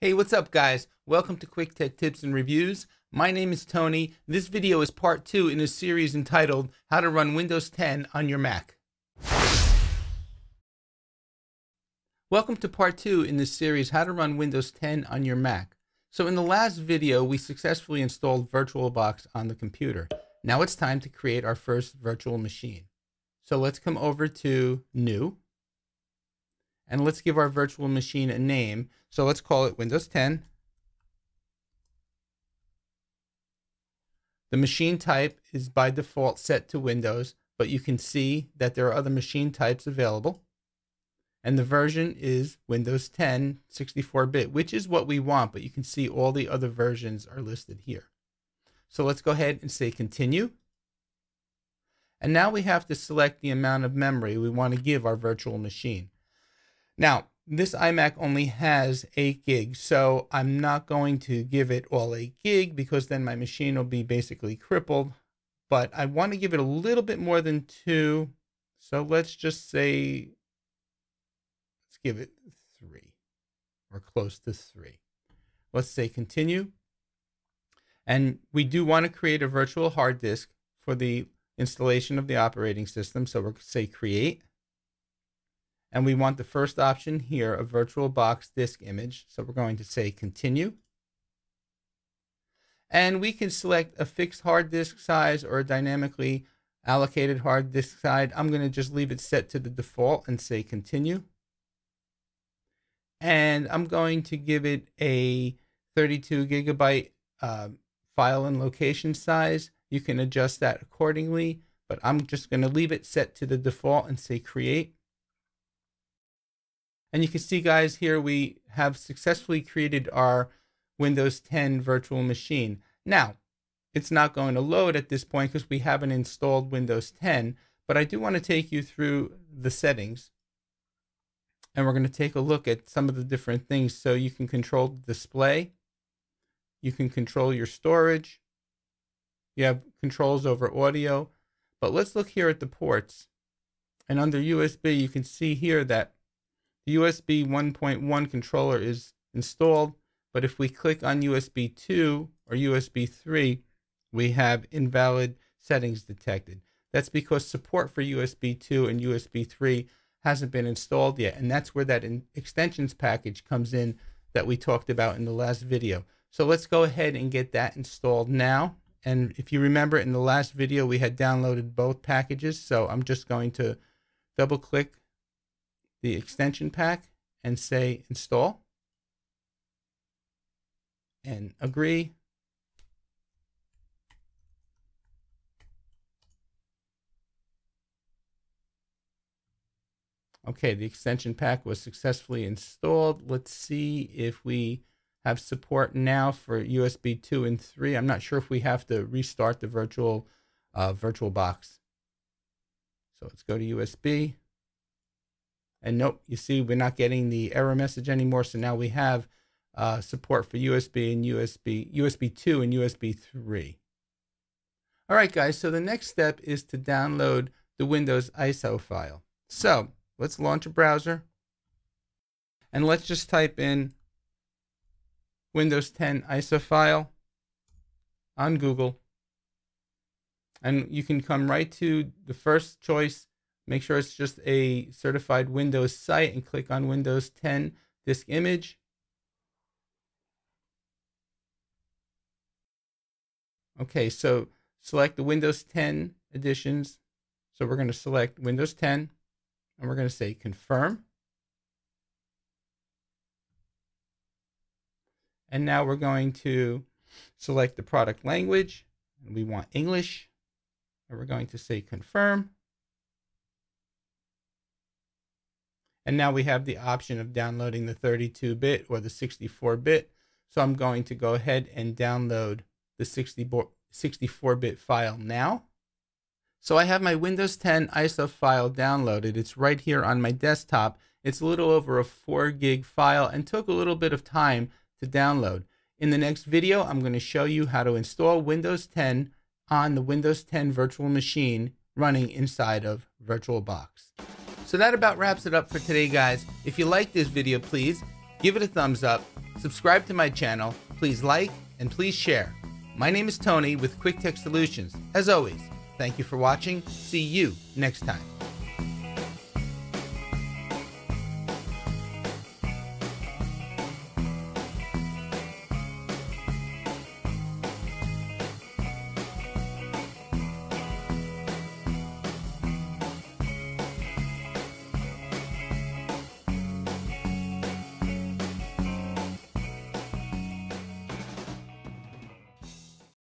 Hey, what's up guys? Welcome to Quick Tech Tips and Reviews. My name is Tony. This video is part 2 in a series entitled How to Run Windows 10 on Your Mac. Welcome to part 2 in this series, How to Run Windows 10 on Your Mac. So in the last video, we successfully installed VirtualBox on the computer. Now it's time to create our first virtual machine. So let's come over to New. And let's give our virtual machine a name. So let's call it Windows 10. The machine type is by default set to Windows, but you can see that there are other machine types available. And the version is Windows 10 64-bit, which is what we want, but you can see all the other versions are listed here. So let's go ahead and say continue. And now we have to select the amount of memory we want to give our virtual machine. Now, this iMac only has 8 gigs, so I'm not going to give it all 8 gig because then my machine will be basically crippled. But I want to give it a little bit more than 2. So let's just say, let's give it 3 or close to 3. Let's say continue. And we do want to create a virtual hard disk for the installation of the operating system. So we'll say create. And we want the first option here, a VirtualBox disk image. So we're going to say continue. And we can select a fixed hard disk size or a dynamically allocated hard disk size. I'm going to just leave it set to the default and say continue. And I'm going to give it a 32 gigabyte file and location size. You can adjust that accordingly, but I'm just going to leave it set to the default and say create. And you can see, guys, here we have successfully created our Windows 10 virtual machine. Now, it's not going to load at this point because we haven't installed Windows 10, but I do want to take you through the settings. And we're going to take a look at some of the different things. So you can control the display. You can control your storage. You have controls over audio. But let's look here at the ports. And under USB, you can see here that the USB 1.1 controller is installed, but if we click on USB 2 or USB 3, we have invalid settings detected. That's because support for USB 2 and USB 3 hasn't been installed yet, and that's where that extensions package comes in that we talked about in the last video. So let's go ahead and get that installed now. And if you remember, in the last video, we had downloaded both packages, so I'm just going to double click the extension pack and say install and agree. Okay, the extension pack was successfully installed. Let's see if we have support now for USB 2 and 3. I'm not sure if we have to restart the VirtualBox. So let's go to USB. And nope, you see we're not getting the error message anymore. So now we have support for USB 2 and USB 3. All right, guys, so the next step is to download the Windows ISO file. So let's launch a browser. And let's just type in Windows 10 ISO file on Google. And you can come right to the first choice. Make sure it's just a certified Windows site and click on Windows 10 disk image. Okay, so select the Windows 10 editions. So we're going to select Windows 10 and we're going to say confirm. And now we're going to select the product language and we want English. And we're going to say confirm. And now we have the option of downloading the 32-bit or the 64-bit. So I'm going to go ahead and download the 64-bit file now. So I have my Windows 10 ISO file downloaded. It's right here on my desktop. It's a little over a 4 gig file and took a little bit of time to download. In the next video, I'm going to show you how to install Windows 10 on the Windows 10 virtual machine running inside of VirtualBox. So that about wraps it up for today, guys. If you like this video, please give it a thumbs up, Subscribe to my channel, please like, and please share. My name is Tony with Quick Tech Solutions. As always, thank you for watching. See you next time.